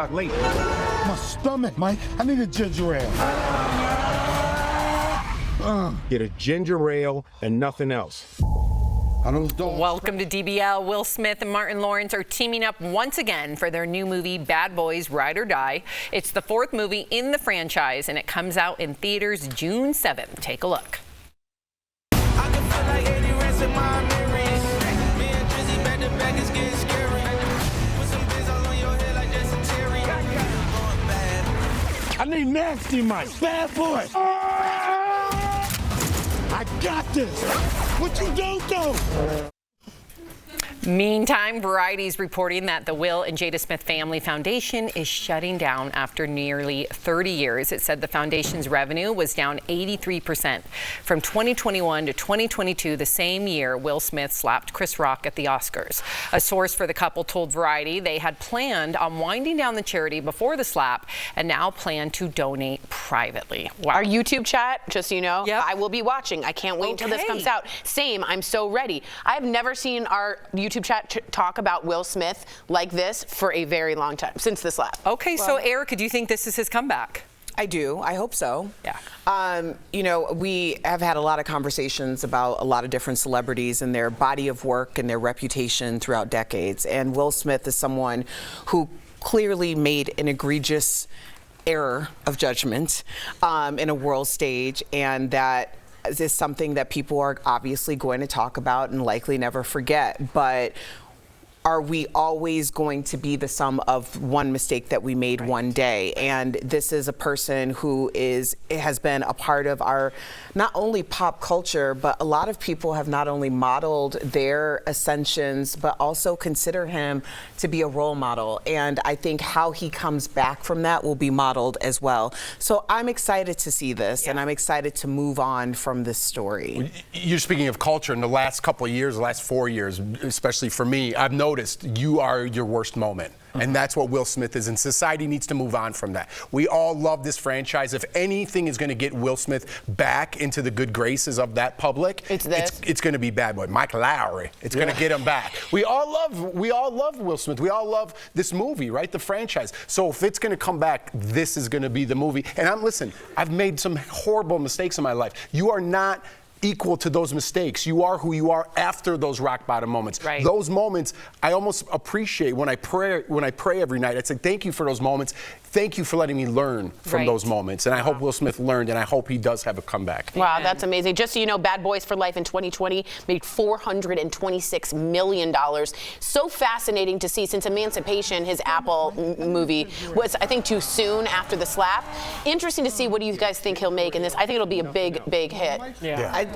late. My stomach, Mike. I need a ginger ale. Get a ginger ale and nothing else. Welcome to DBL. Will Smith and Martin Lawrence are teaming up once again for their new movie, Bad Boys Ride or Die. It's the fourth movie in the franchise, and it comes out in theaters June 7th. Take a look. I need nasty Mike. Bad boy. I got this. What you don't do? Meantime, Variety's reporting that the Will and Jada Smith Family Foundation is shutting down after nearly 30 years. It said the foundation's revenue was down 83% from 2021 to 2022, the same year Will Smith slapped Chris Rock at the Oscars. A source for the couple told Variety they had planned on winding down the charity before the slap and now plan to donate privately. Wow. Our YouTube chat, just so you know, yep. I will be watching. I can't wait until this comes out. Same, I'm so ready. I have never seen our YouTube chat talk about Will Smith like this for a very long time, since the slap. Okay, well, so Erica, do you think this is his comeback? I do. I hope so. Yeah. You know, we have had a lot of conversations about a lot of different celebrities and their body of work and their reputation throughout decades. And Will Smith is someone who clearly made an egregious error of judgment in a world stage, and that is something that people are obviously going to talk about and likely never forget. But are we always going to be the sum of one mistake that we made one day? And this is a person who has been a part of our not only pop culture, but a lot of people have not only modeled their ascensions, but also consider him to be a role model. And I think how he comes back from that will be modeled as well. So I'm excited to see this, and I'm excited to move on from this story. You're speaking of culture in the last couple of years, the last 4 years, especially for me, I've noticed you are your worst moment. And that's what Will Smith is, and society needs to move on from that. We all love this franchise. If anything is going to get Will Smith back into the good graces of that public, it's going to be Bad Boy. Mike Lowry. It's going to get him back. We all love Will Smith. We all love this movie, right? The franchise. So if it's going to come back, this is going to be the movie. And listen, I've made some horrible mistakes in my life. You are not equal to those mistakes. You are who you are after those rock bottom moments. Right. Those moments I almost appreciate when I pray every night. I say thank you for those moments. Thank you for letting me learn from those moments. And I hope Will Smith learned, and I hope he does have a comeback. Wow, that's amazing. Just so you know, Bad Boys for Life in 2020 made $426 million. So fascinating to see. Since Emancipation, his Apple movie was, I think, too soon after the slap. Interesting to see what do you guys think he'll make in this. I think it'll be a big, big hit.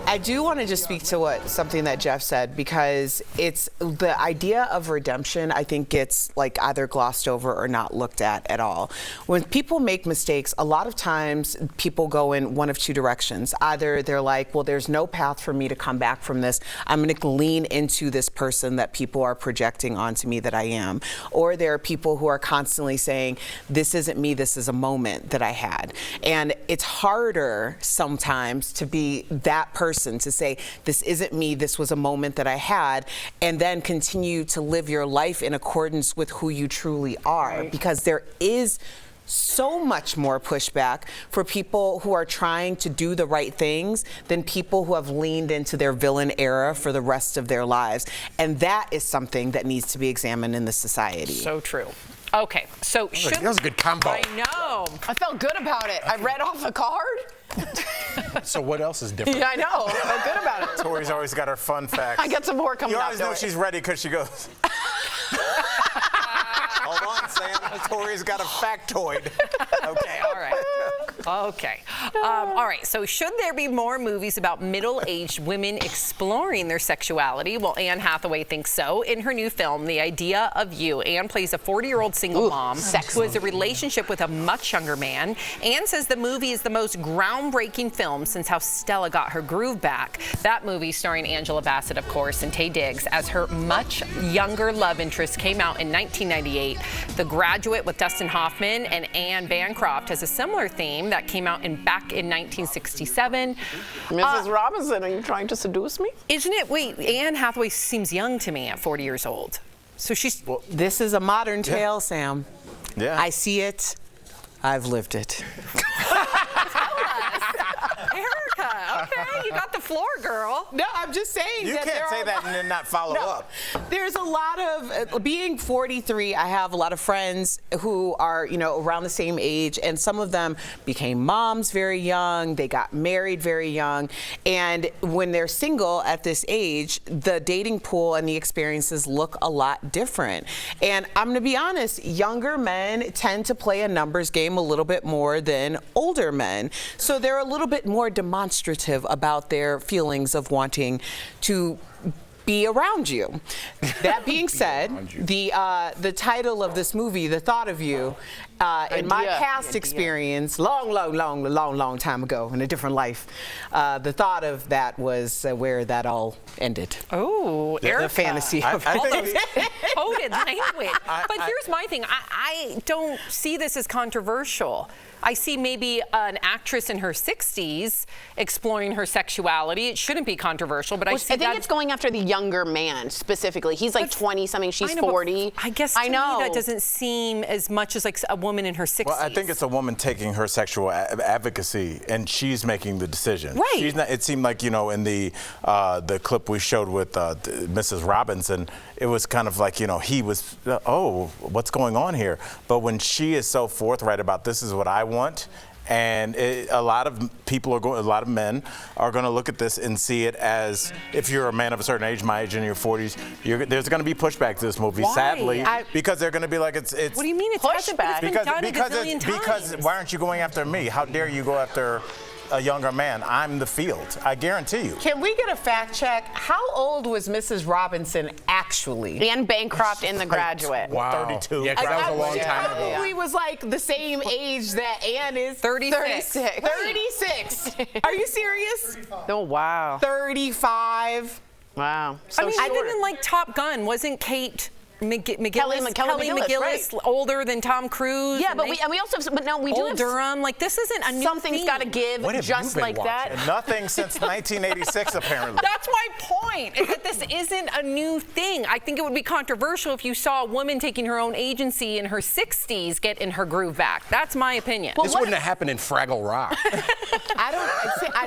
I do want to just speak to something that Jeff said, because it's the idea of redemption, I think, gets like either glossed over or not looked at all. When people make mistakes, a lot of times people go in one of two directions. Either they're like, well, there's no path for me to come back from this. I'm going to lean into this person that people are projecting onto me that I am. Or there are people who are constantly saying, this isn't me, this is a moment that I had. And it's harder sometimes to be that person, to say, this isn't me, this was a moment that I had, and then continue to live your life in accordance with who you truly are. Because there is so much more pushback for people who are trying to do the right things than people who have leaned into their villain era for the rest of their lives. And that is something that needs to be examined in the society. So true. Okay, so that was a good combo. I know. I felt good about it. I read off a card. So what else is different? Yeah, I know. I felt good about it. Tori's always got her fun facts. I got some more coming up. You always know she's ready because she goes. Hold on, Sam. Tori's got a factoid. Okay. All right. Okay. All right. So should there be more movies about middle-aged women exploring their sexuality? Well, Anne Hathaway thinks so. In her new film, The Idea of You, Anne plays a 40-year-old single mom who has a relationship with a much younger man. Anne says the movie is the most groundbreaking film since How Stella Got Her Groove Back. That movie, starring Angela Bassett, of course, and Taye Diggs as her much younger love interest, came out in 1998. The Graduate with Dustin Hoffman and Anne Bancroft has a similar theme that came out back in 1967. Mrs. Robinson, are you trying to seduce me? Isn't it? Wait, Anne Hathaway seems young to me at 40 years old. So she's... This is a modern tale, Sam. Yeah. I see it. I've lived it. Erica, okay, you got the floor, girl. No, I'm just saying. You that can't there say are that and then not follow up. There's a lot of, being 43, I have a lot of friends who are, around the same age, and some of them became moms very young, they got married very young, and when they're single at this age, the dating pool and the experiences look a lot different. And I'm gonna be honest, younger men tend to play a numbers game a little bit more than older men. So they're a little bit more demonstrative about their feelings of wanting to be around you. That being said, the title of this movie, The Thought of You, in my past experience, long time ago in a different life, the thought of that was where that all ended. Oh, Erica. The fantasy of all those coded language. But here's my thing. I don't see this as controversial. I see maybe an actress in her 60s exploring her sexuality. It shouldn't be controversial, but I think it's going after the younger man specifically. He's like 20-something, she's 40. I guess to me that doesn't seem as much as like a woman in her 60s. Well, I think it's a woman taking her sexual advocacy, and she's making the decision. Right. She's not, it seemed like, in the clip we showed with Mrs. Robinson, it was kind of like, he was, oh, what's going on here? But when she is so forthright about this is what I want, and a lot of men are going to look at this and see it as, if you're a man of a certain age, my age, in your 40s, there's going to be pushback to this movie, sadly, because they're going to be like, it's. What do you mean it's pushback? Because why aren't you going after me? How dare you go after a younger man? I'm the field. I guarantee you. Can we get a fact check? How old was Mrs. Robinson actually? Anne Bancroft in The Graduate. Wow. 32. Yeah, 'cause that was a long time ago. Probably was like the same age that Anne is. 36. 36. Are you serious? Oh, wow. 35. Wow. I mean, even in like Top Gun, wasn't Kate McGillis, Kelly McGillis, right. older than Tom Cruise? Yeah, but we also have, but no, we do have Durham. Like, this isn't a new something's got to give, What have just you been like that. And nothing since 1986, apparently. That's my point, is that this isn't a new thing. I think it would be controversial if you saw a woman taking her own agency in her 60s get in her groove back. That's my opinion. This wouldn't have happened in Fraggle Rock.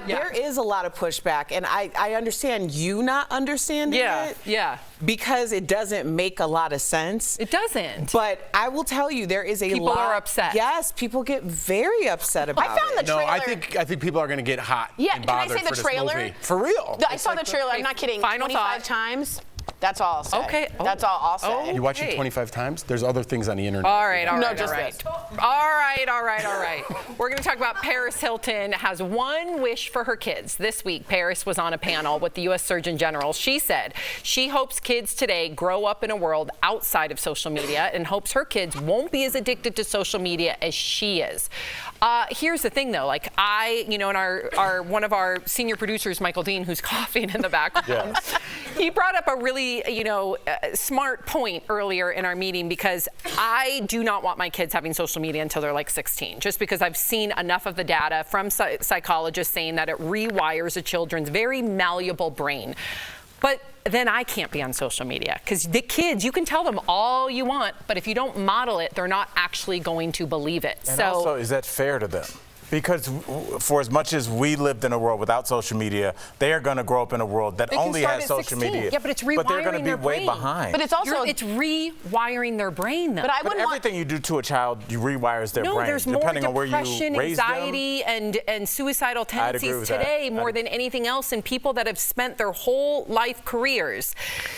There is a lot of pushback, and I understand you not understanding it. Yeah. Because it doesn't make a lot of sense. It doesn't. But I will tell you, there is a lot. People are upset. Yes, people get very upset about it. I found the trailer. No, I think people are going to get hot. Yeah, and can I bothered say the for this trailer? movie. For real. I saw the trailer. I'm not kidding. Final 25 thought. times. That's all I'll say. Okay. Oh. That's all I'll say. You watch it 25 times? There's other things on the internet. All right. No, All just right. this. All right. We're going to talk about Paris Hilton has one wish for her kids. This week, Paris was on a panel with the U.S. Surgeon General. She said she hopes kids today grow up in a world outside of social media and hopes her kids won't be as addicted to social media as she is. Here's the thing, though. Like, and our one of our senior producers, Michael Dean, who's coughing in the background, he brought up a really, smart point earlier in our meeting, because I do not want my kids having social media until they're like 16, just because I've seen enough of the data from psychologists saying that it rewires a children's very malleable brain. But then I can't be on social media, because the kids, you can tell them all you want, but if you don't model it, they're not actually going to believe it. And also, is that fair to them? Because for as much as we lived in a world without social media, they are going to grow up in a world that only has social media. Yeah, but it's rewiring But they're going to be their way brain. behind. But it's also it's rewiring their brain, though. But everything you do to a child, you rewires their brain. There's depending more on where you depression, raise anxiety, them. and suicidal tendencies with today that. more than anything else in people that have spent their whole life careers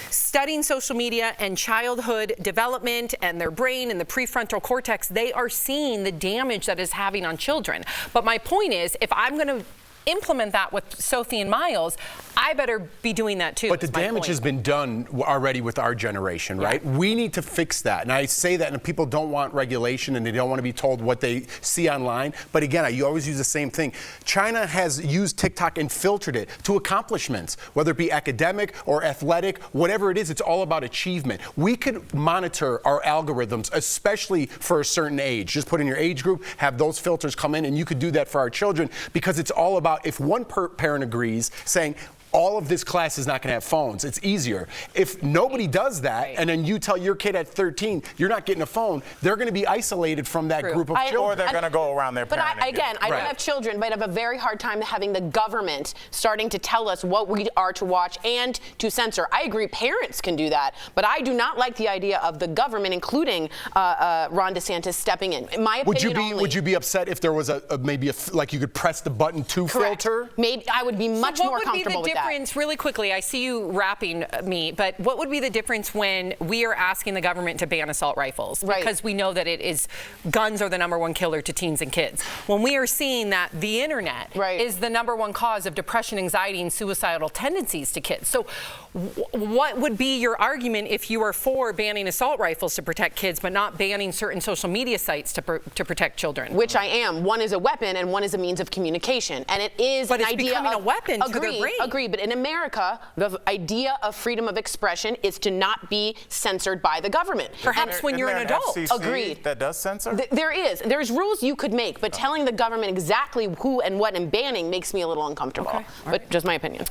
studying social media and childhood development and their brain and the prefrontal cortex. They are seeing the damage that is having on children. But my point is, if I'm going to implement that with Sophie and Miles, I better be doing that too. But the damage has been done already with our generation, right? Yeah. We need to fix that. And I say that, and people don't want regulation, and they don't want to be told what they see online. But again, you always use the same thing. China has used TikTok and filtered it to accomplishments, whether it be academic or athletic, whatever it is, it's all about achievement. We could monitor our algorithms, especially for a certain age. Just put in your age group, have those filters come in, and you could do that for our children, because it's all about, if one parent agrees, saying, all of this class is not going to have phones. It's easier. If nobody does that, and then you tell your kid at 13, you're not getting a phone, they're going to be isolated from that group of children. Or they're going to go around their But parent. I don't have children, but I have a very hard time having the government starting to tell us what we are to watch and to censor. I agree parents can do that, but I do not like the idea of the government, including Ron DeSantis, stepping in. In my opinion, would you be upset if there was maybe like you could press the button to filter? Maybe I would be much more comfortable with that. What would be the difference, really quickly, I see you wrapping me, but what would be the difference when we are asking the government to ban assault rifles? Right. Because we know that guns are the #1 killer to teens and kids. When we are seeing that the internet is the #1 cause of depression, anxiety, and suicidal tendencies to kids. So what would be your argument if you are for banning assault rifles to protect kids, but not banning certain social media sites to protect children? Which I am. One is a weapon and one is a means of communication. And it is but an it's idea becoming of, a weapon to their brain. Agree, but in America, the idea of freedom of expression is to not be censored by the government. Perhaps when you're an adult. FCC Agreed. that does censor? There's rules you could make, but telling the government exactly who and what and banning makes me a little uncomfortable. Okay. But just my opinion.